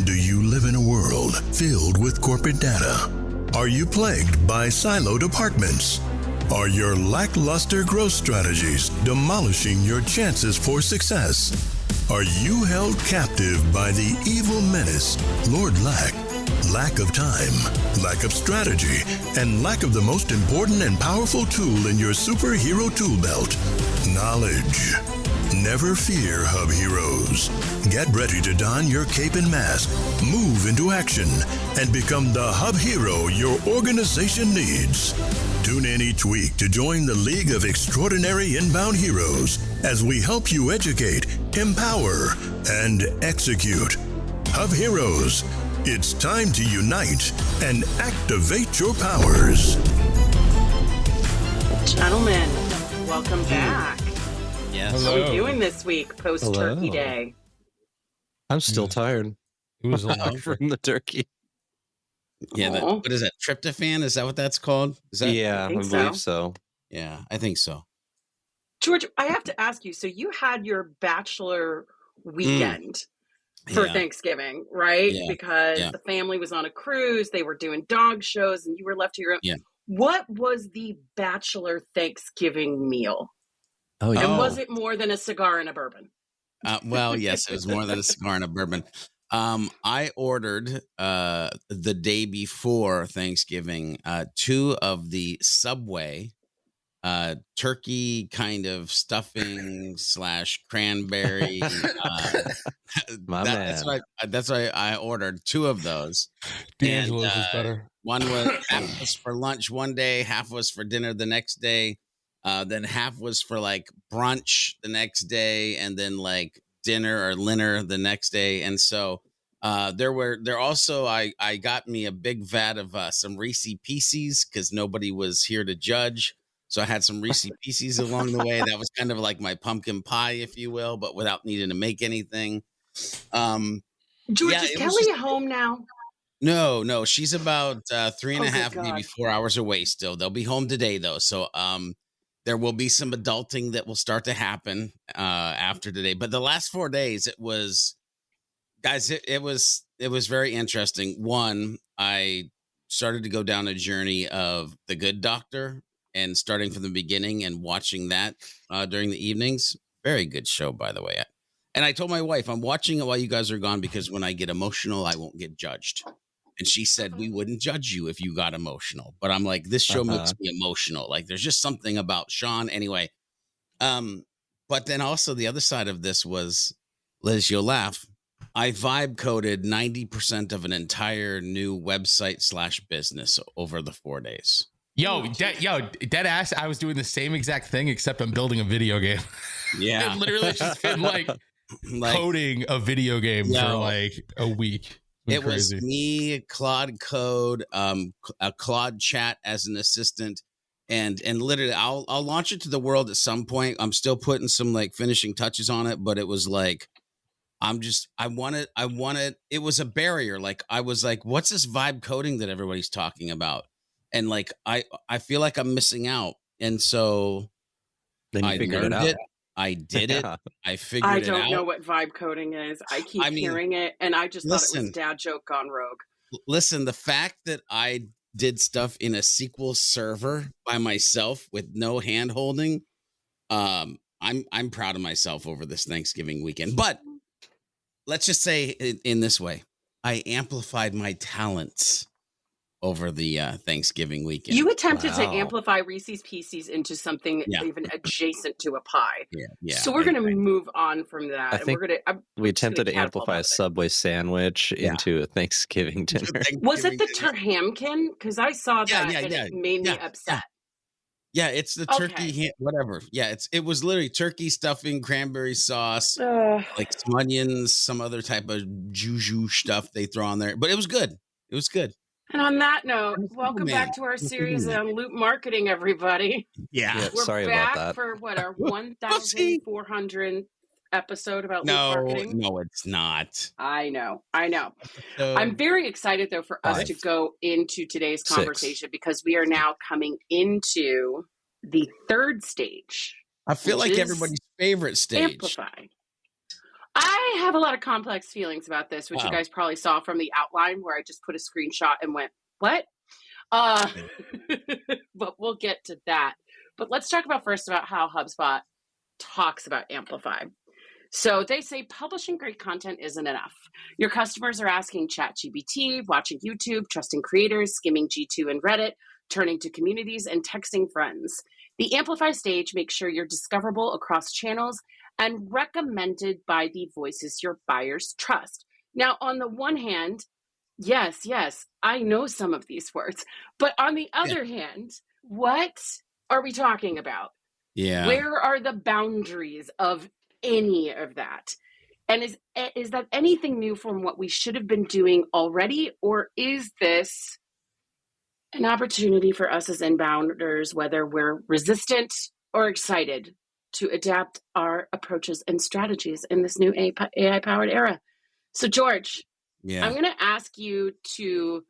Do you live in a world filled with corporate data? Are you plagued by siloed departments? Are your lackluster growth strategies demolishing your chances for success? Are you held captive by the evil menace, Lord Lack? Lack of time, lack of strategy, and lack of the most important and powerful tool in your superhero tool belt, knowledge. Never fear, HubHeroes. Get ready to don your cape and mask, move into action, and become the Hub Hero your organization needs. Tune in each week to join the League of Extraordinary Inbound Heroes as we help you educate, empower, and execute. HubHeroes, it's time to unite and activate your powers. Gentlemen, welcome back. Yes. How are we doing this week, post-Turkey Day? I'm still tired. It was a long from the turkey. Yeah, what is that? Tryptophan? Is that what that's called? Is that? Yeah, I believe so. Yeah, I think so. George, I have to ask you, so you had your bachelor weekend for Thanksgiving, right? Yeah. Because the family was on a cruise, they were doing dog shows, and you were left to your own. Yeah. What was the bachelor Thanksgiving meal? Oh, yeah. And was it more than a cigar and a bourbon? Well, yes, it was more than a cigar and a bourbon. I ordered the day before Thanksgiving 2 of the Subway turkey kind of stuffing / cranberry. That's why I ordered 2 of those. D'Angelo's is better. One was half was for lunch one day, half was for dinner the next day. Then half was for like brunch the next day, and then like dinner or dinner the next day. And so I got me a big vat of some Reese Pieces because nobody was here to judge. So I had some Reese Pieces along the way. That was kind of like my pumpkin pie, if you will, but without needing to make anything. George, is Kelly home now? No, she's about 3.5, maybe 4 hours away still. They'll be home today though. So there will be some adulting that will start to happen after today. But the last 4 days, it was very interesting. One, I started to go down a journey of The Good Doctor and starting from the beginning and watching that during the evenings. Very good show, by the way. And I told my wife, I'm watching it while you guys are gone because when I get emotional, I won't get judged. And she said, we wouldn't judge you if you got emotional. But I'm like, this show makes me emotional. Like, there's just something about Sean. Anyway, but then also the other side of this was, Liz, you'll laugh. I vibe coded 90% of an entire new website / business over the 4 days. Dead ass. I was doing the same exact thing, except I'm building a video game. Yeah. It literally just been like coding a video game for like a week. It was me, Claude Code, a Claude Chat as an assistant, and literally I'll launch it to the world at some point. I'm still putting some like finishing touches on it, but it was like I wanted. It was a barrier. Like I was like, what's this vibe coding that everybody's talking about? And like I feel like I'm missing out. And so then you figured it out. I did it. I figured it out. I don't know what vibe coding is. I keep hearing it, and I just thought it was dad joke gone rogue. Listen, the fact that I did stuff in a SQL server by myself with no hand holding, I'm proud of myself over this Thanksgiving weekend. But let's just say in this way, I amplified my talents over the Thanksgiving weekend. You attempted to amplify Reese's Pieces into something even adjacent to a pie. Yeah. So we're going to move on from that. I think we attempted to amplify a Subway sandwich into a Thanksgiving dinner. Was it the Terhamkin? Because I saw that and it made me upset. Yeah, it's the turkey, whatever. Yeah, it was literally turkey stuffing, cranberry sauce, like some onions, some other type of juju stuff they throw on there. But it was good. It was good. And on that note, welcome back to our series on loop marketing, everybody. Yeah, we're sorry back about that. For what, our 1,400th episode about loop marketing? No, it's not. I know. I'm very excited, though, for us to go into today's conversation because we are now coming into the third stage. I feel like everybody's favorite stage. Amplify. I have a lot of complex feelings about this, which you guys probably saw from the outline where I just put a screenshot and went, what? But we'll get to that. But let's talk about how HubSpot talks about Amplify. So they say publishing great content isn't enough. Your customers are asking ChatGPT, watching YouTube, trusting creators, skimming G2 and Reddit, turning to communities, and texting friends. The Amplify stage makes sure you're discoverable across channels and recommended by the voices your buyers trust. Now, on the one hand, yes, I know some of these words. But on the other hand, what are we talking about? Yeah. Where are the boundaries of any of that? And is that anything new from what we should have been doing already? Or is this an opportunity for us as inbounders, whether we're resistant or excited, to adapt our approaches and strategies in this new AI-powered era? So, George, I'm going to ask you to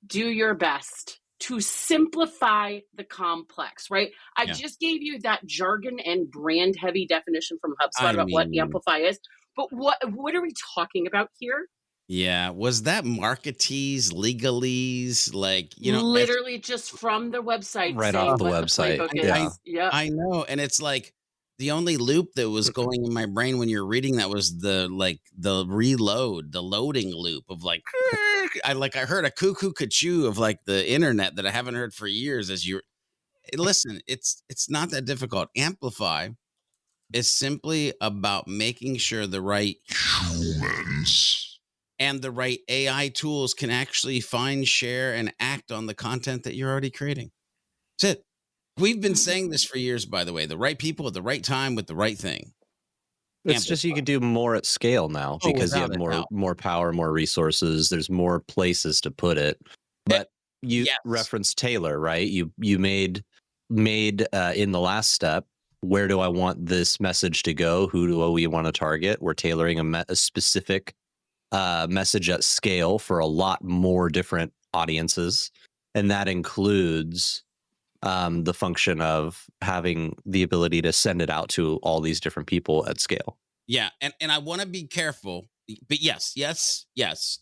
do your best to simplify the complex, right? I just gave you that jargon and brand-heavy definition from HubSpot about what Amplify is. But what are we talking about here? Yeah. Was that marketese, legalese, literally just from the website, right off the website? I know. And it's like the only loop that was going in my brain when you're reading that was the loading loop of I heard a cuckoo cuckoo of the internet that I haven't heard for years. Listen, it's not that difficult. Amplify is simply about making sure the right humans and the right AI tools can actually find, share, and act on the content that you're already creating. That's it. We've been saying this for years, by the way. The right people at the right time with the right thing. It's just you can do more at scale now because you have more power, more resources. There's more places to put it. But you referenced Taylor, right? You made in the last step, where do I want this message to go? Who do we want to target? We're tailoring a specific message at scale for a lot more different audiences. And that includes the function of having the ability to send it out to all these different people at scale. Yeah. And I want to be careful, but yes,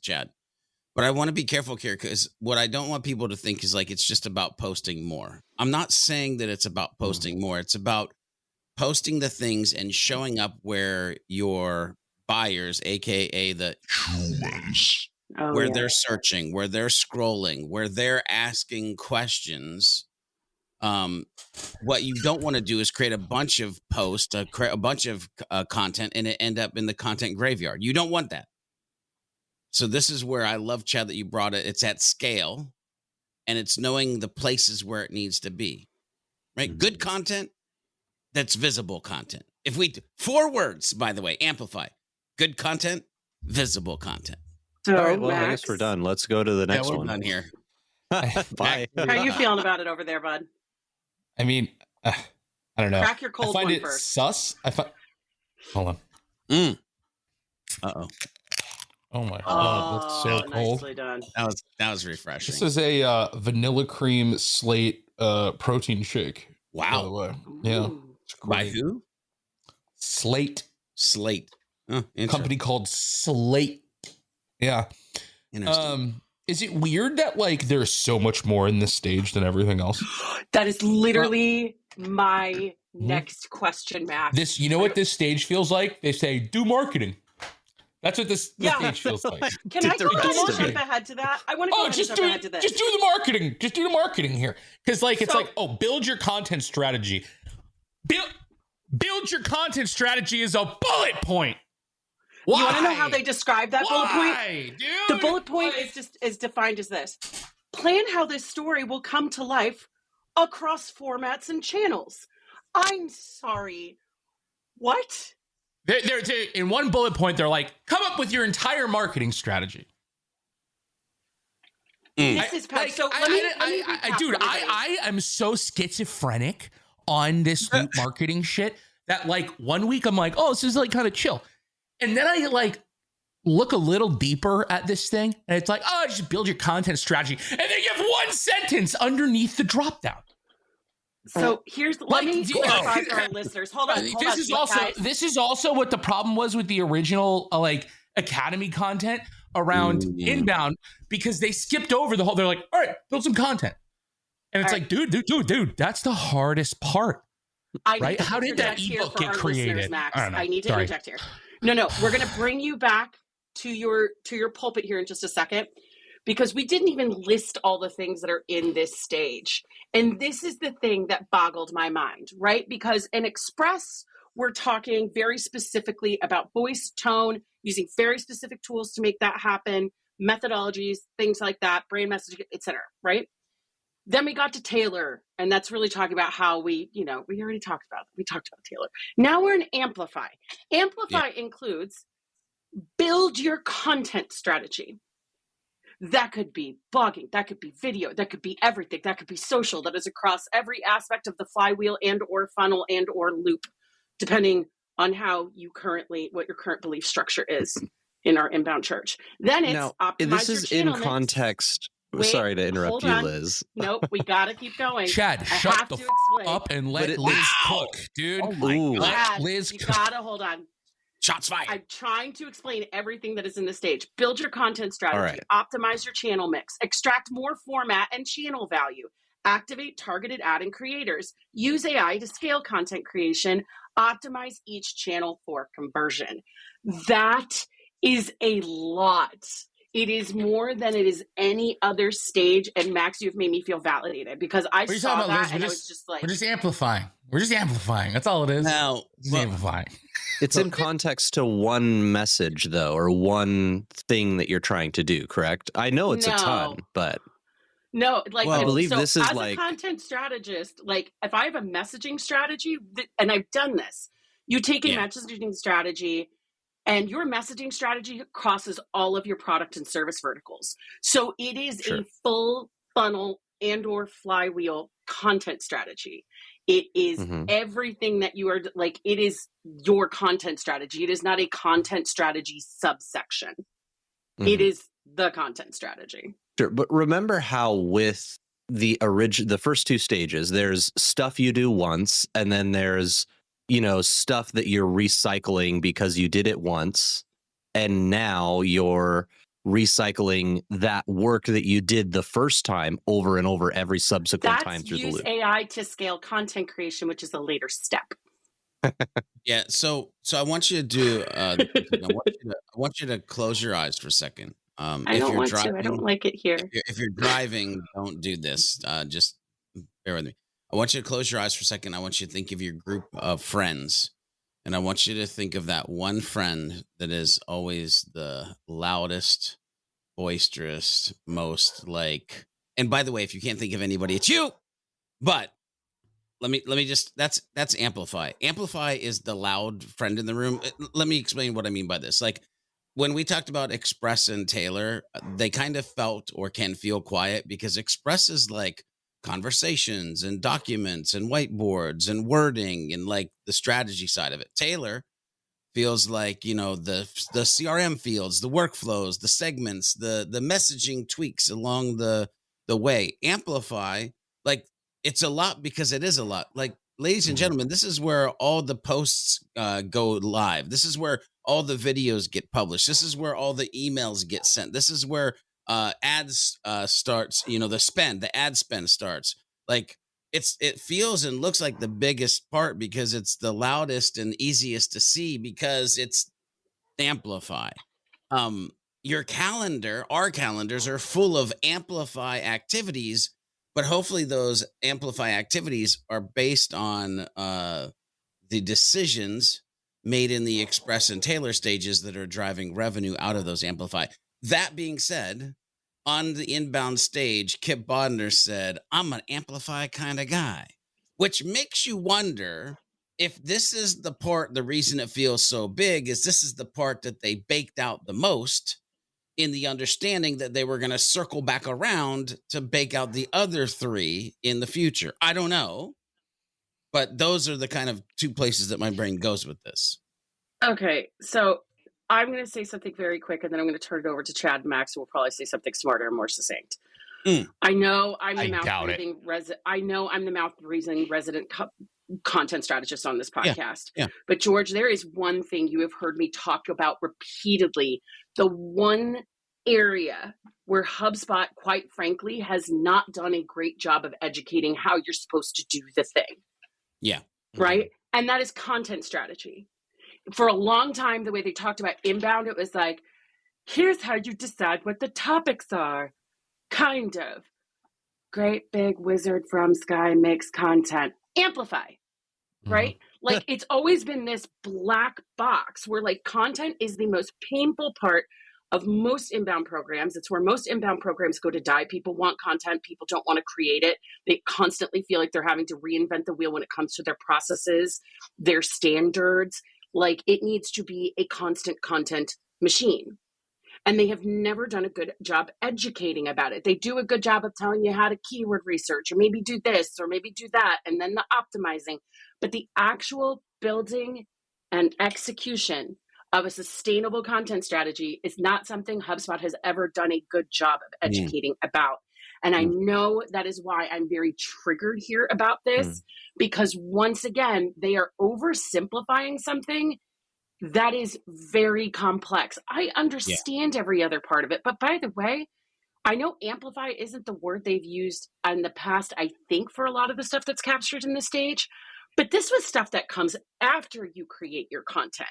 Chad. But I want to be careful here because what I don't want people to think is it's just about posting more. I'm not saying that it's about posting more. It's about posting the things and showing up where your buyers, AKA the humans, they're searching, where they're scrolling, where they're asking questions. What you don't want to do is create a bunch of posts, a bunch of content, and it end up in the content graveyard. You don't want that. So this is where I love, Chad, that you brought it. It's at scale, and it's knowing the places where it needs to be. Right? Mm-hmm. Good content, that's visible content. If we 4 words, by the way, Amplify. Good content, visible content. So, all right, well, I guess we're done. Let's go to the next one. We're done here. Bye. How are you feeling about it over there, bud? I mean, I don't know. Crack your cold one first. I find it first. Sus. Hold on. Uh-oh. Oh my God, that's so cold. Nicely done. That was refreshing. This is a vanilla cream slate protein shake. Wow. By the way. Yeah. By who? Slate. Oh, company called Slate. Yeah. Interesting. Is it weird that there's so much more in this stage than everything else? That is literally my next question, Max. You know what this stage feels like? They say, do marketing. That's what this stage feels like. Can I go ahead and jump ahead to that? I want to go ahead and jump ahead to that. Just do the marketing. Just do the marketing here. Because build your content strategy. Build your content strategy is a bullet point. Why? You want to know how they describe that bullet point? Dude? The bullet point is defined as this. Plan how this story will come to life across formats and channels. I'm sorry. What? They're in one bullet point, they're like, come up with your entire marketing strategy. This is so I am so schizophrenic on this loop marketing shit that 1 week I'm like, oh, this is kind of chill. And then I look a little deeper at this thing and it's just build your content strategy. And then you have one sentence underneath the drop down. So here's let me clarify for our listeners. Hold on. This is also what the problem was with the original Academy content around inbound, because they skipped over the whole. They're like, all right, build some content, and it's like, dude, that's the hardest part. Right? How did that ebook get created? Max, I need to interject here. No, we're going to bring you back to your pulpit here in just a second, because we didn't even list all the things that are in this stage. And this is the thing that boggled my mind, right? Because in Express, we're talking very specifically about voice, tone, using very specific tools to make that happen, methodologies, things like that, brain messaging, etc. Right? Then we got to Taylor, and that's really talking about how we already talked about Taylor. Now we're in Amplify. Amplify includes build your content strategy. That could be blogging, that could be video, that could be everything, that could be social, that is across every aspect of the flywheel and or funnel and or loop, depending on what your current belief structure is in our inbound church. Then it's optimize this your is channel in mix. Context. Sorry to interrupt you, Liz. Nope, we got to keep going. Chad, shut the up and let Liz cook, dude. Oh my God. Let Liz you cook. Gotta hold on. Shots fired. I'm trying to explain everything that is in the stage. Build your content strategy. Right. Optimize your channel mix. Extract more format and channel value. Activate targeted ad and creators. Use AI to scale content creation. Optimize each channel for conversion. That is a lot. It is more than it is any other stage. And Max, you've made me feel validated, because I saw that and I was just like, we're just amplifying. That's all it is. Now, amplifying. It's in context to one message, though, or one thing that you're trying to do, correct? I know it's a ton, but... No, I believe this is as a content strategist, if I have a messaging strategy, and I've done this, you take a messaging strategy, and your messaging strategy crosses all of your product and service verticals. So it is a full funnel and or flywheel content strategy. It is everything that you are it is your content strategy. It is not a content strategy subsection. It is the content strategy. Sure, but remember how with the first two stages, there's stuff you do once, and then there's stuff that you're recycling because you did it once, and now you're recycling that work that you did the first time over and over every subsequent time through the loop. Use AI to scale content creation, which is a later step. Yeah, so I want you to do. I want you to close your eyes for a second. I don't want to. I don't like it here. If you're driving, don't do this. Just bear with me. I want you to close your eyes for a second. I want you to think of your group of friends, and I want you to think of that one friend that is always the loudest, boisterous, most And by the way, if you can't think of anybody, it's you. But let me just that's Amplify. Amplify is the loud friend in the room. Let me explain what I mean by this. When we talked about Express and Taylor, they kind of felt or can feel quiet, because Express is conversations and documents and whiteboards and wording and the strategy side of it. Taylor feels like, the CRM fields, the workflows, the segments, the messaging tweaks along the way. Amplify, it's a lot, because it is a lot. Ladies and gentlemen, this is where all the posts go live. This is where all the videos get published. This is where all the emails get sent. This is where ads starts, the ad spend starts. It feels and looks like the biggest part, because it's the loudest and easiest to see, because it's Amplify. Your calendar, our calendars are full of Amplify activities, but hopefully those Amplify activities are based on the decisions made in the Express and Taylor stages that are driving revenue out of those Amplify. That being said, on the inbound stage, Kip Bodnar said, I'm an Amplify kind of guy, which makes you wonder if this is the reason it feels so big is this is the part that they baked out the most, in the understanding that they were going to circle back around to bake out the other three in the future. I don't know, but those are the kind of two places that my brain goes with this. Okay, so I'm going to say something very quick, and then I'm going to turn it over to Chad and Max, who will probably say something smarter and more succinct. I know I'm the mouth breathing resident content strategist on this podcast. Yeah. But George, there is one thing you have heard me talk about repeatedly. The one area where HubSpot, quite frankly, has not done a great job of educating how you're supposed to do the thing. Yeah. Right. And that is content strategy. For a long time, the way they talked about inbound, it was like, here's how you decide what the topics are. Kind of. Great big wizard from Sky makes content. Amplify. Right? Like it's always been this black box where like content is the most painful part of most inbound programs. It's where most inbound programs go to die. People want content. People don't want to create it. They constantly feel like they're having to reinvent the wheel when it comes to their processes, their standards. Like it needs to be a constant content machine. And they have never done a good job educating about it. They do a good job of telling you how to keyword research or maybe do this or maybe do that and then the optimizing. But the actual building and execution of a sustainable content strategy is not something HubSpot has ever done a good job of educating about. And I know that is why I'm very triggered here about this, because once again, they are oversimplifying something that is very complex. I understand every other part of it. But by the way, I know amplify isn't the word they've used in the past, I think, for a lot of the stuff that's captured in the stage. But this was stuff that comes after you create your content.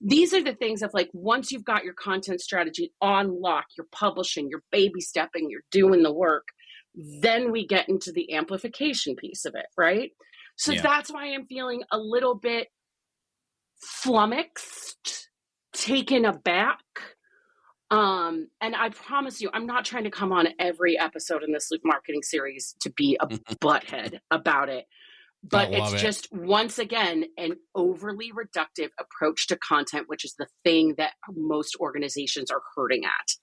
These are the things of like, once you've got your content strategy on lock, you're publishing, you're baby stepping, you're doing the work, then we get into the amplification piece of it, right? So that's why I'm feeling a little bit flummoxed, taken aback. And I promise you, I'm not trying to come on every episode in this Loop Marketing series to be a butthead about it. But it's just, once again, an overly reductive approach to content, which is the thing that most organizations are hurting at.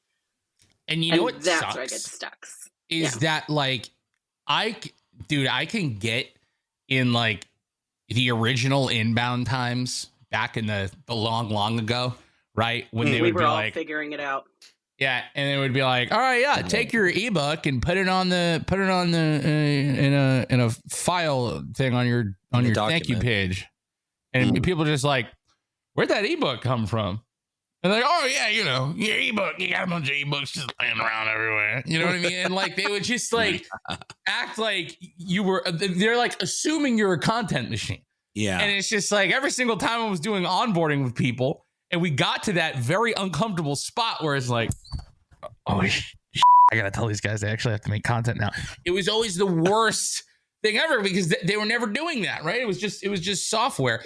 And you know what that's sucks where I get stuck. Is that like, I can get in like the original inbound times back in the long ago, right? When they we would were be all like figuring it out. Yeah, and it would be like, all right, take your ebook and put it on the in a file thing on your thank you page, and people are just like, where'd that ebook come from? And they're like, oh yeah, your ebook, you got a bunch of ebooks just laying around everywhere, you know what I mean? And like they would just like act like they're like assuming you're a content machine. Yeah, and it's just like every single time I was doing onboarding with people. And we got to that very uncomfortable spot where it's like, oh, I gotta tell these guys they actually have to make content now. It was always the worst thing ever because they were never doing that, right? It was just software.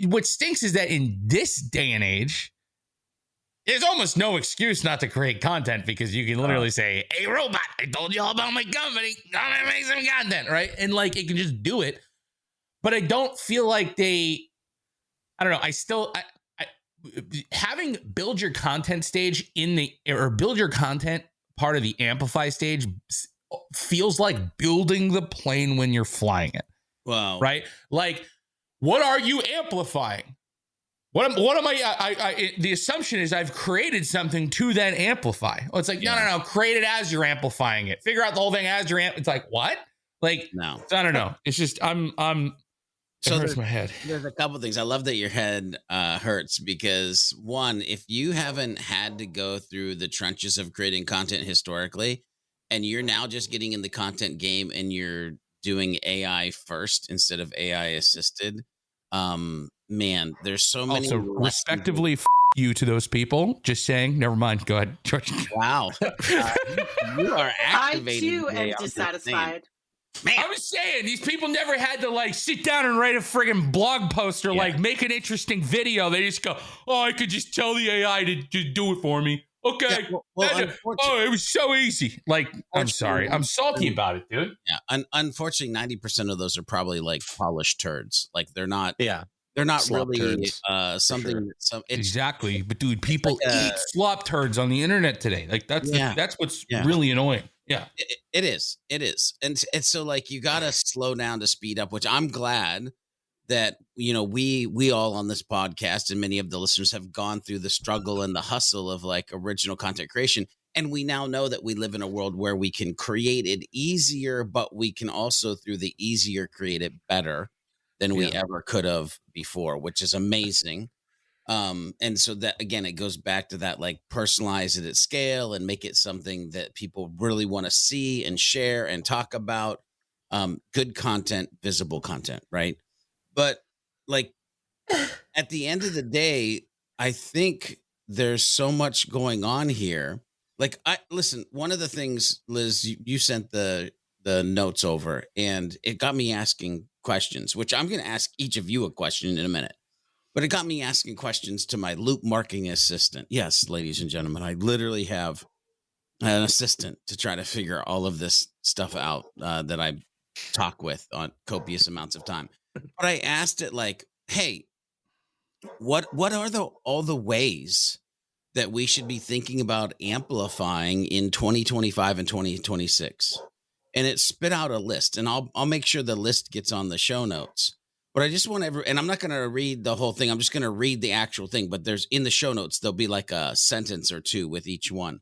What stinks is that in this day and age, there's almost no excuse not to create content because you can literally say, "Hey, robot, I told you all about my company. I'm gonna make some content," right? And like it can just do it. But I don't feel like I don't know. Having build your content stage or build your content part of the Amplify stage feels like building the plane when you're flying it. Wow. Right? Like, what are you amplifying? What am I the assumption is I've created something to then amplify. Oh, it's like, no, create it as you're amplifying it. Figure out the whole thing as you're it's like, what? Like, no. I don't know. It's just, it hurts my head. There's a couple things. I love that your head hurts because one, if you haven't had to go through the trenches of creating content historically, and you're now just getting in the content game and you're doing AI first instead of AI assisted, man, there's so many. Also, respectively, you to those people. Just saying. Never mind. Go ahead, George. Wow, you are activating. I too am dissatisfied. Man. I was saying these people never had to like sit down and write a friggin' blog post or like make an interesting video. They just go, "Oh, I could just tell the AI to do it for me." Okay. Yeah, it was so easy. Like, I'm sorry, I'm salty about it, dude. Yeah. Unfortunately, 90% of those are probably like polished turds. Like they're not. Yeah. They're not slop really something. Sure. Exactly, but dude, people eat slop turds on the internet today. Like that's what's really annoying. Yeah, it is. And so like you got to slow down to speed up, which I'm glad that, we all on this podcast and many of the listeners have gone through the struggle and the hustle of like original content creation. And we now know that we live in a world where we can create it easier, but we can also, through the easier, create it better than we ever could have before, which is amazing. And so that, again, it goes back to that, like, personalize it at scale and make it something that people really want to see and share and talk about. Good content, visible content, right? But like at the end of the day, I think there's so much going on here. Like, listen, one of the things, Liz, you sent the notes over, and it got me asking questions, which I'm going to ask each of you a question in a minute. But it got me asking questions to my Loop marketing assistant. Yes, ladies and gentlemen, I literally have an assistant to try to figure all of this stuff out that I talk with on copious amounts of time. But I asked it, like, hey, what are all the ways that we should be thinking about amplifying in 2025 and 2026? And it spit out a list, and I'll make sure the list gets on the show notes. But I just want and I'm not going to read the whole thing. I'm just going to read the actual thing. But there's, in the show notes, there'll be like a sentence or two with each one.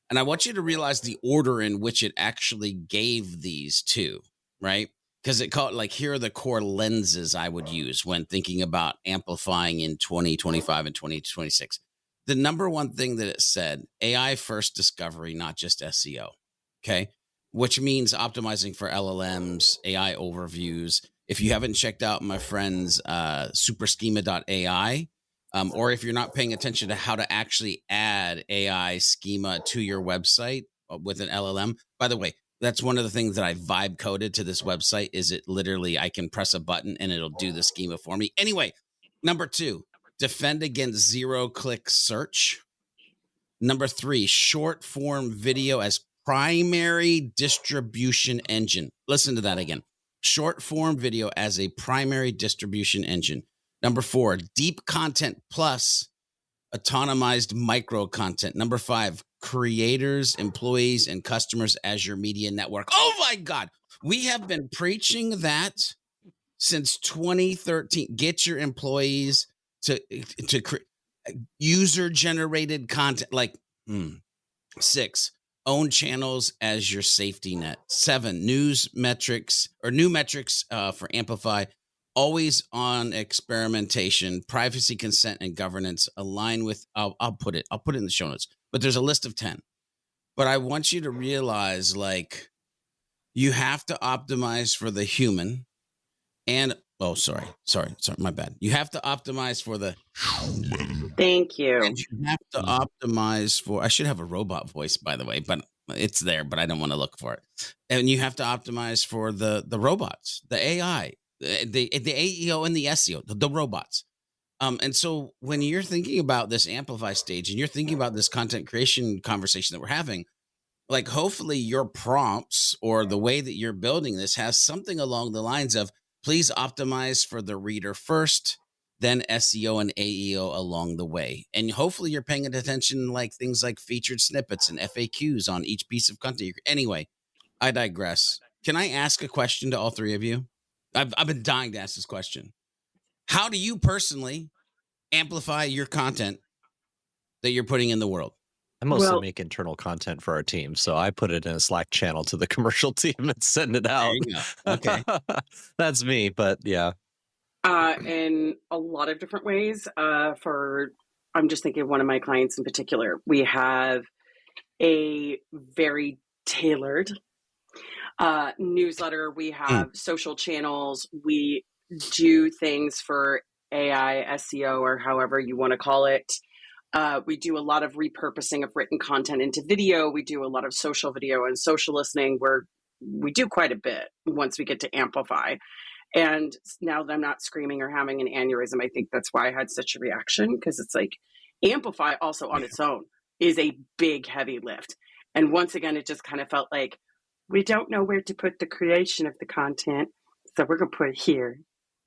And I want you to realize the order in which it actually gave these two, right? Because it called, like, here are the core lenses I would use when thinking about amplifying in 2025 and 2026. The number one thing that it said, AI first discovery, not just SEO. Okay. Which means optimizing for LLMs, AI overviews. If you haven't checked out my friend's superschema.ai, or if you're not paying attention to how to actually add AI schema to your website with an LLM, by the way, that's one of the things that I vibe coded to this website, is it literally, I can press a button and it'll do the schema for me. Anyway, number 2, defend against zero-click search. Number 3, short form video as primary distribution engine. Listen to that again. Short form video as a primary distribution engine. Number 4, deep content plus autonomized micro content. Number 5, creators, employees, and customers as your media network. Oh my God. We have been preaching that since 2013. Get your employees to create user generated content. Like 6, own channels as your safety net. 7, new metrics for Amplify. Always on experimentation, privacy, consent, and governance align with, I'll put it in the show notes, but there's a list of 10. But I want you to realize, like, you have to optimize for the human and, sorry, my bad. You have to optimize for the human. Thank you. And you have to optimize for, I should have a robot voice, by the way, but it's there, but I don't want to look for it. And you have to optimize for the robots, the AI, the AEO and the SEO, the robots. And so when you're thinking about this Amplify stage and you're thinking about this content creation conversation that we're having, like, hopefully your prompts or the way that you're building this has something along the lines of, please optimize for the reader first, then SEO and AEO along the way. And hopefully you're paying attention, like things like featured snippets and FAQs on each piece of content. Anyway, I digress. Can I ask a question to all three of you? I've been dying to ask this question. How do you personally amplify your content that you're putting in the world? I mostly make internal content for our team, so I put it in a Slack channel to the commercial team and send it out. There you go. Okay. That's me, but yeah. In a lot of different ways. I'm just thinking of one of my clients in particular. We have a very tailored newsletter. We have social channels. We do things for AI, SEO, or however you want to call it. We do a lot of repurposing of written content into video. We do a lot of social video and social listening, where we do quite a bit once we get to Amplify. And now that I'm not screaming or having an aneurysm, I think that's why I had such a reaction, because it's like Amplify also on its own is a big, heavy lift. And once again, it just kind of felt like we don't know where to put the creation of the content, so we're going to put it here.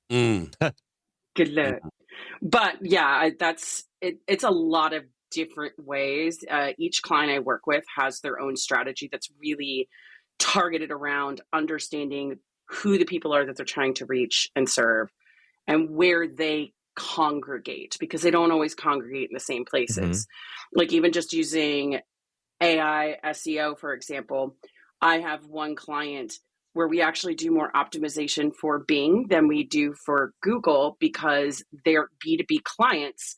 Good luck. But yeah, it's a lot of different ways. Each client I work with has their own strategy that's really targeted around understanding who the people are that they're trying to reach and serve and where they congregate, because they don't always congregate in the same places. Like even just using AI, SEO, for example, I have one client where we actually do more optimization for Bing than we do for Google because their B2B clients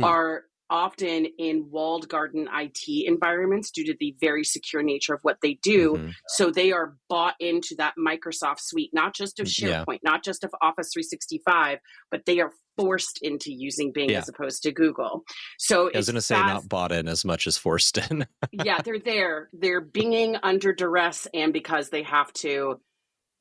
are often in walled garden IT environments due to the very secure nature of what they do. Mm-hmm. So they are bought into that Microsoft suite, not just of SharePoint, not just of Office 365, but they are forced into using Bing as opposed to Google. So I was going to say not bought in as much as forced in. Yeah, they're there. They're binging under duress and because they have to.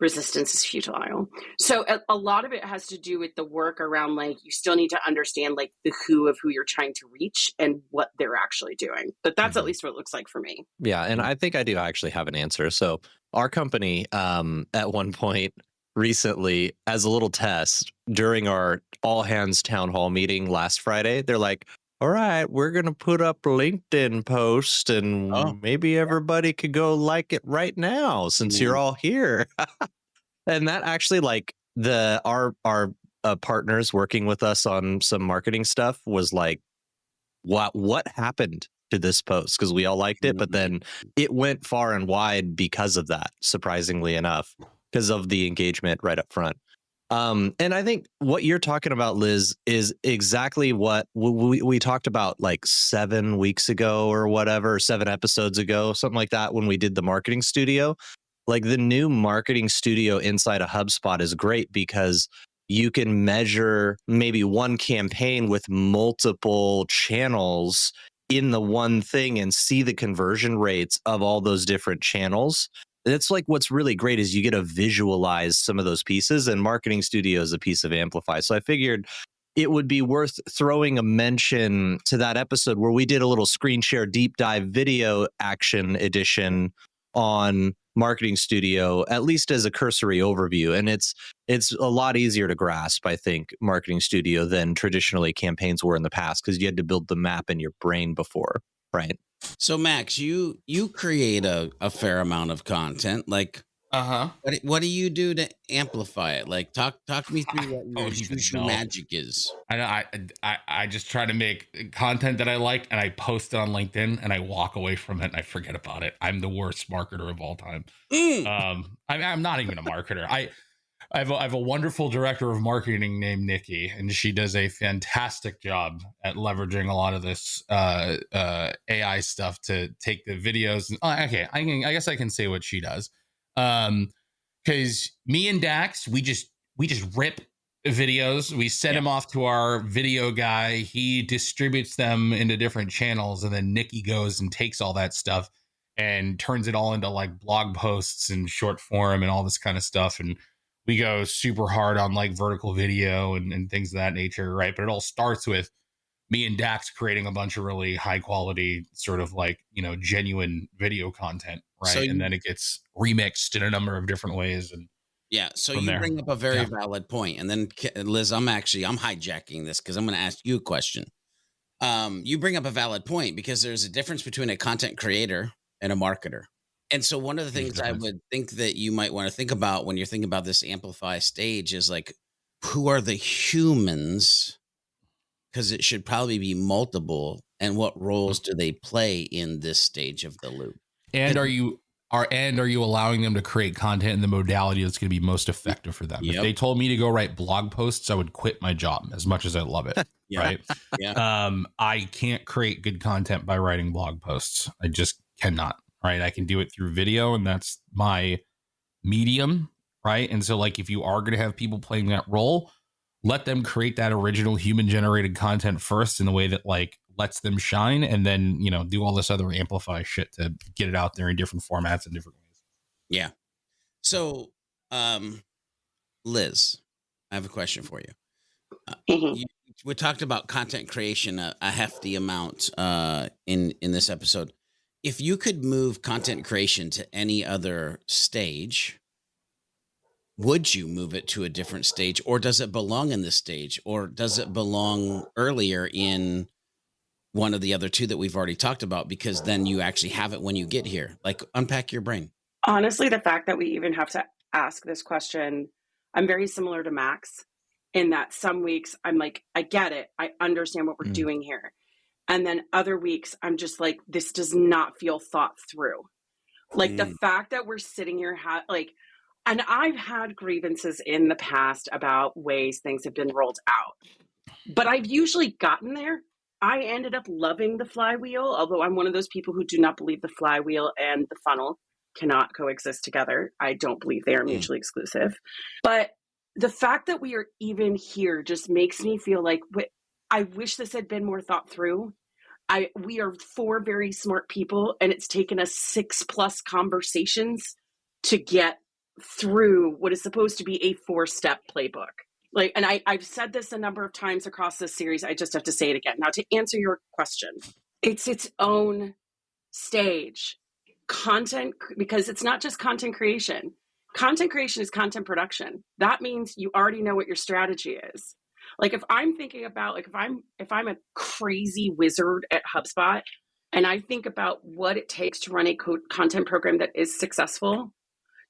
Resistance is futile. So a lot of it has to do with the work around, like, you still need to understand like the who of who you're trying to reach and what they're actually doing. But that's at least what it looks like for me. Yeah. And I think I do actually have an answer. So our company at one point recently, as a little test during our all hands town hall meeting last Friday, they're like, all right, we're going to put up a LinkedIn post and maybe everybody could go like it right now since you're all here. And that actually, like, our partners working with us on some marketing stuff was like, what happened to this post? Because we all liked it, but then it went far and wide because of that, surprisingly enough, because of the engagement right up front. And I think what you're talking about, Liz, is exactly what we talked about like 7 weeks ago or whatever, 7 episodes ago, something like that, when we did the marketing studio. Like, the new marketing studio inside of HubSpot is great because you can measure maybe one campaign with multiple channels in the one thing and see the conversion rates of all those different channels. It's like, what's really great is you get to visualize some of those pieces, and Marketing Studio is a piece of Amplify. So I figured it would be worth throwing a mention to that episode where we did a little screen share deep dive video action edition on Marketing Studio, at least as a cursory overview. And it's a lot easier to grasp, I think, Marketing Studio than traditionally campaigns were in the past, because you had to build the map in your brain before, right? So Max, you create a fair amount of content. Like, what do you do to amplify it? Like, talk me through what your magic is. I just try to make content that I like, and I post it on LinkedIn, and I walk away from it, and I forget about it. I'm the worst marketer of all time. I'm not even a marketer. I have a wonderful director of marketing named Nikki, and she does a fantastic job at leveraging a lot of this AI stuff to take the videos. I guess I can say what she does. Because me and Dax, we just rip videos. We send them off to our video guy. He distributes them into different channels, and then Nikki goes and takes all that stuff and turns it all into like blog posts and short form and all this kind of stuff. And we go super hard on like vertical video and things of that nature, right? But it all starts with me and Dax creating a bunch of really high quality, sort of like, genuine video content, right? So and then it gets remixed in a number of different ways. And so you bring up a very valid point. And then, Liz, I'm hijacking this because I'm going to ask you a question. You bring up a valid point because there's a difference between a content creator and a marketer. And so one of the things I would think that you might want to think about when you're thinking about this Amplify stage is like, who are the humans? Because it should probably be multiple. And what roles do they play in this stage of the loop? And are you allowing them to create content in the modality that's going to be most effective for them? Yep. If they told me to go write blog posts, I would quit my job as much as I love it. Right. Yeah. I can't create good content by writing blog posts. I just cannot. Right. I can do it through video, and that's my medium. Right. And so, like, if you are going to have people playing that role, let them create that original human generated content first in a way that like lets them shine, and then, do all this other Amplify shit to get it out there in different formats and different ways. Yeah. So, Liz, I have a question for you. We talked about content creation a hefty amount in this episode. If you could move content creation to any other stage, would you move it to a different stage, or does it belong in this stage, or does it belong earlier in one of the other two that we've already talked about? Because then you actually have it when you get here. Like, unpack your brain. Honestly, the fact that we even have to ask this question, I'm very similar to Max in that some weeks I'm like, I get it. I understand what we're doing here. And then other weeks, I'm just like, this does not feel thought through. Like the fact that we're sitting here, and I've had grievances in the past about ways things have been rolled out, but I've usually gotten there. I ended up loving the flywheel, although I'm one of those people who do not believe the flywheel and the funnel cannot coexist together. I don't believe they are mutually exclusive. But the fact that we are even here just makes me feel like I wish this had been more thought through. We are 4 very smart people, and it's taken us 6+ conversations to get through what is supposed to be a 4-step playbook. And I've said this a number of times across this series. I just have to say it again. Now, to answer your question, it's its own stage. Content, because it's not just content creation. Content creation is content production. That means you already know what your strategy is. Like if I'm thinking about, like if I'm a crazy wizard at HubSpot and I think about what it takes to run a content program that is successful,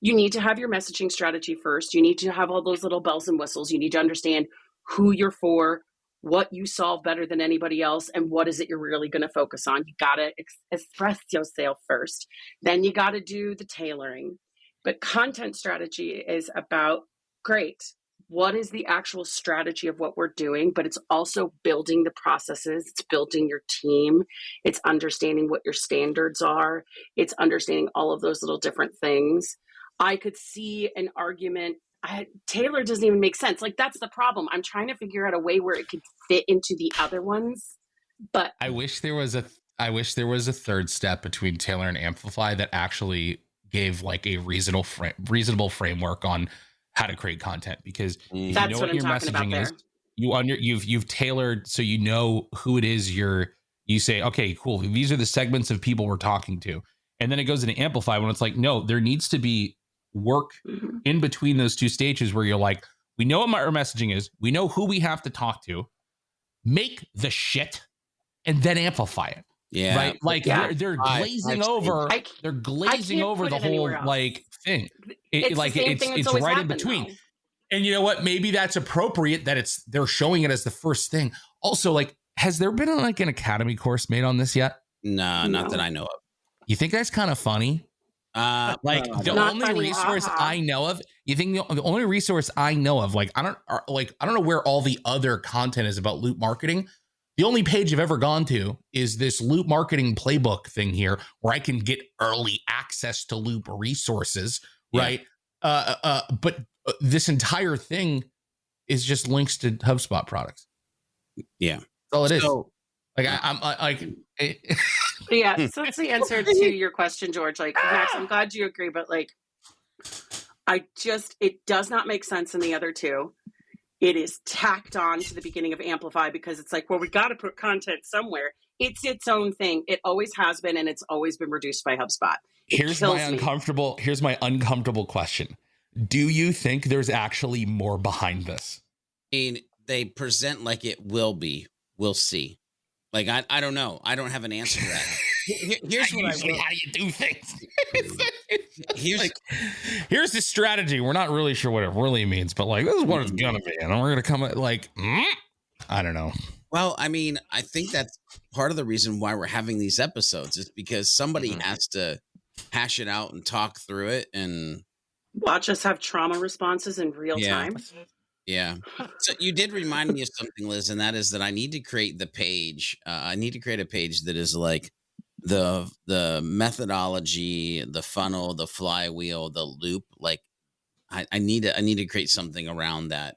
you need to have your messaging strategy first. You need to have all those little bells and whistles. You need to understand who you're for, what you solve better than anybody else, and what is it you're really going to focus on. You got to express yourself first. Then you got to do the tailoring. But content strategy is about, great, what is the actual strategy of what we're doing? But it's also building the processes. It's building your team. It's understanding what your standards are. It's understanding all of those little different things. I could see an argument. Taylor doesn't even make sense. Like, that's the problem. I'm trying to figure out a way where it could fit into the other ones. But I wish there was a third step between Taylor and Amplify that actually gave like a reasonable framework on how to create content, because if that's you know what your I'm talking about messaging there. is, you've tailored so you know who it is you say, okay, cool, these are the segments of people we're talking to. And then it goes into Amplify when it's like, no, there needs to be work in between those two stages where you're like, we know what our messaging is, we know who we have to talk to, make the shit, and then amplify it. Yeah. Right. Like they're glazing over. They're glazing over the whole like thing. It's right in between. Though. And you know what? Maybe that's appropriate that they're showing it as the first thing. Also, like, has there been like an academy course made on this yet? No, not that I know of. You think that's kind of funny? The only resource I know of. You think the only resource I know of? Like, I don't know where all the other content is about loop marketing. The only page I've ever gone to is this loop marketing playbook thing here, where I can get early access to loop resources, right? But this entire thing is just links to HubSpot products. Yeah, that's all it is. Like I'm like, yeah. So that's the answer to your question, George. Like, Max, I'm glad you agree, but like, it does not make sense in the other two. It is tacked on to the beginning of Amplify because it's like, well, we got to put content somewhere. It's its own thing. It always has been, and it's always been reduced by HubSpot. Here's my uncomfortable question. Do you think there's actually more behind this? I mean, they present like it will be. We'll see. Like, I don't know. I don't have an answer to that. Here's what how you do things. Here's the strategy. We're not really sure what it really means, but like, this is what it's gonna be, and we're gonna come at like, I don't know. Well, I mean, I think that's part of the reason why we're having these episodes is because somebody has to hash it out and talk through it and watch us have trauma responses in real time. Yeah. So you did remind me of something, Liz, and that is that I need to create the page. I need to create a page that is like the methodology, the funnel, the flywheel, the loop. Like I need to create something around that.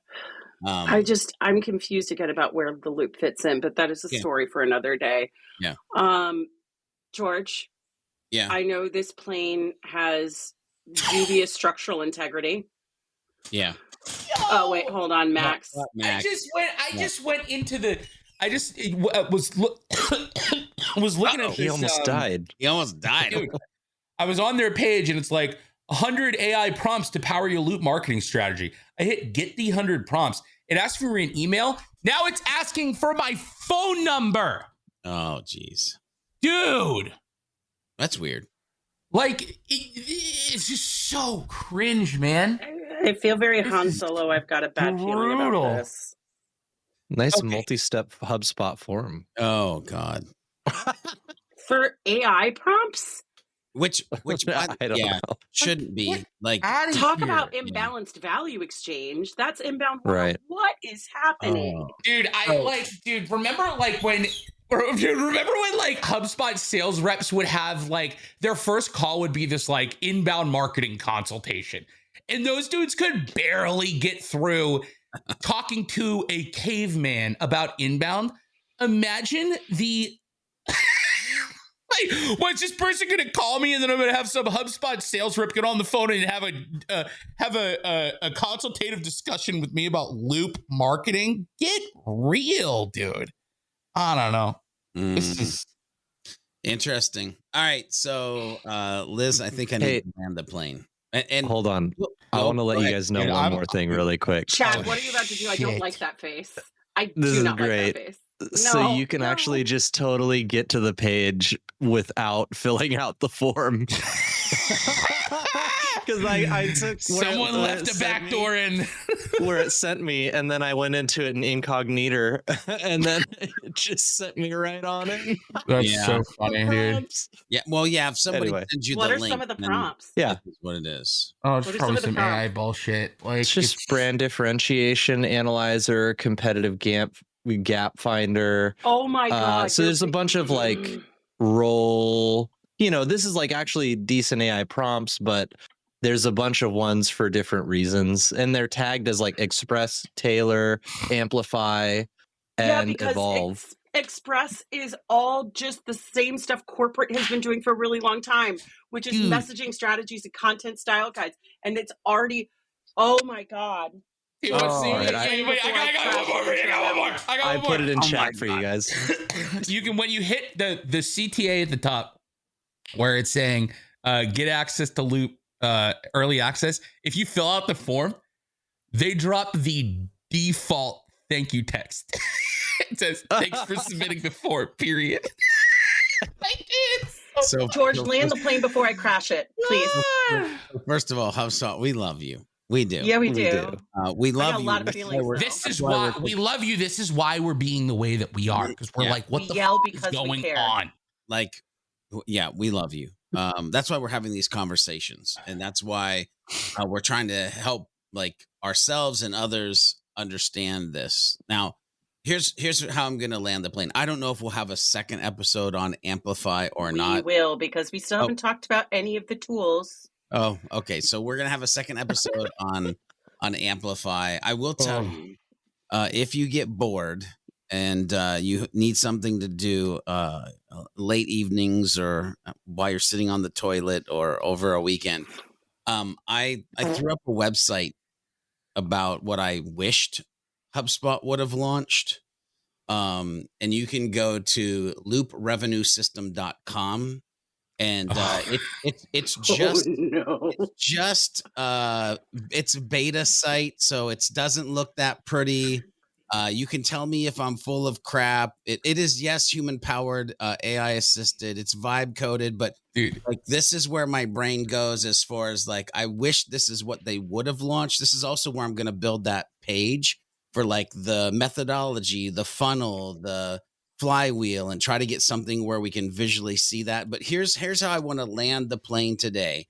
I'm confused again about where the loop fits in, but that is a story for another day. Yeah. George. Yeah. I know this plane has dubious structural integrity. Yeah. Oh wait, hold on, Max. I just went into the. I just was looking at this. He almost died. He almost died. Dude, I was on their page and it's like 100 AI prompts to power your loop marketing strategy. I hit get the 100 prompts. It asked for an email. Now it's asking for my phone number. Oh, geez, dude, that's weird. Like it's just so cringe, man. I feel very Han Solo. I've got a bad feeling about this. Nice multi-step HubSpot form. Oh God. For AI prompts? Which I don't know. shouldn't be like talk about imbalanced value exchange. That's inbound. Right. What is happening? Dude, remember when like HubSpot sales reps would have like their first call would be this like inbound marketing consultation. And those dudes could barely get through talking to a caveman about inbound. Imagine the like, what's this person going to call me, and then I'm going to have some HubSpot sales rep get on the phone and have a consultative discussion with me about loop marketing? Get real, dude. I don't know. This is interesting. All right, so Liz, I think I need to land the plane. And hold on, I want to let you guys know one more thing really quick. Chad, what are you about to do? I don't like that face. This is great. Like that face. So you can actually just totally get to the page without filling out the form. Because I took someone left a back door in where it sent me, and then I went into it in incognito, and then it just sent me right on it. That's so funny, dude. Yeah, well, yeah. If somebody sends you the link, what are some of the prompts? Yeah, that's what it is. Oh, it's probably some AI bullshit. Like it's just brand differentiation analyzer, competitive gap finder. Oh my god! So there's a bunch of like role. This is like actually decent AI prompts, but there's a bunch of ones for different reasons, and they're tagged as like Express, Tailor, Amplify, and Evolve. Express is all just the same stuff corporate has been doing for a really long time, which is messaging strategies and content style guides, and it's already. Oh my god! I put it in chat for you guys. You can, when you hit the CTA at the top where it's saying get access to Loop early access, if you fill out the form, they drop the default thank you text. It says thanks for submitting the form, period. So George, land the plane before I crash it, please. First of all, HubSpot, we love you. We do. Yeah, we do. We love you. A lot of feelings. This is why we love you. This is why we're being the way that we are, because we're like, what the fuck is going on? Like, yeah, we love you. That's why we're having these conversations, and that's why we're trying to help like ourselves and others understand this. Now, here's how I'm going to land the plane. I don't know if we'll have a second episode on Amplify or not. We will, because we still haven't talked about any of the tools. Oh, okay. So we're gonna have a second episode on Amplify. I will tell you, if you get bored and you need something to do late evenings or while you're sitting on the toilet or over a weekend, I threw up a website about what I wished HubSpot would have launched, and you can go to looprevenuesystem.com. And it's a beta site, so it doesn't look that pretty. You can tell me if I'm full of crap. It is, yes, human powered, AI assisted. It's vibe coded, but dude, like this is where my brain goes as far as like I wish this is what they would have launched. This is also where I'm going to build that page for like the methodology, the funnel, the flywheel, and try to get something where we can visually see that. But here's how I want to land the plane today,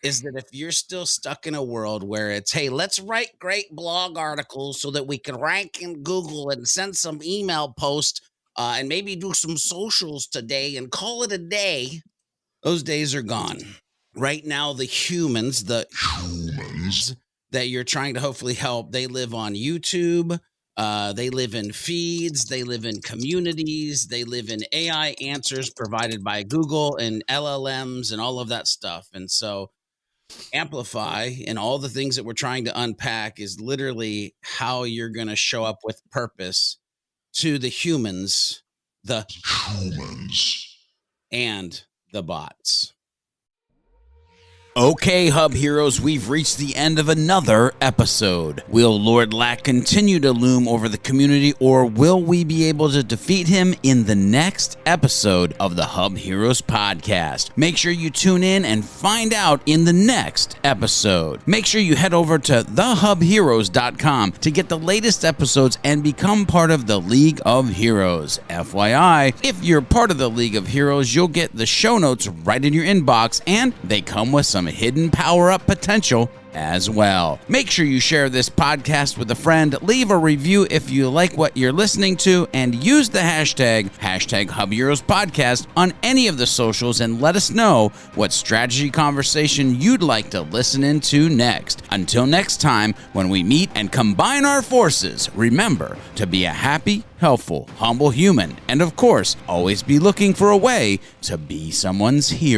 is that if you're still stuck in a world where it's, hey, let's write great blog articles so that we can rank in Google and send some email posts and maybe do some socials today and call it a day, those days are gone. Right now, the humans that you're trying to hopefully help, they live on YouTube. They live in feeds, they live in communities, they live in AI answers provided by Google and LLMs and all of that stuff. And so Amplify and all the things that we're trying to unpack is literally how you're going to show up with purpose to the humans and the bots. Okay, Hub Heroes, we've reached the end of another episode. Will Lord Lack continue to loom over the community, or will we be able to defeat him in the next episode of the Hub Heroes Podcast? Make sure you tune in and find out in the next episode. Make sure you head over to thehubheroes.com to get the latest episodes and become part of the League of Heroes. FYI, if you're part of the League of Heroes, you'll get the show notes right in your inbox, and they come with some hidden power-up potential as well. Make sure you share this podcast with a friend, leave a review if you like what you're listening to, and use the hashtag HubHeroes Podcast on any of the socials and let us know what strategy conversation you'd like to listen into next. Until next time, when we meet and combine our forces, remember to be a happy, helpful, humble human, and of course, always be looking for a way to be someone's hero.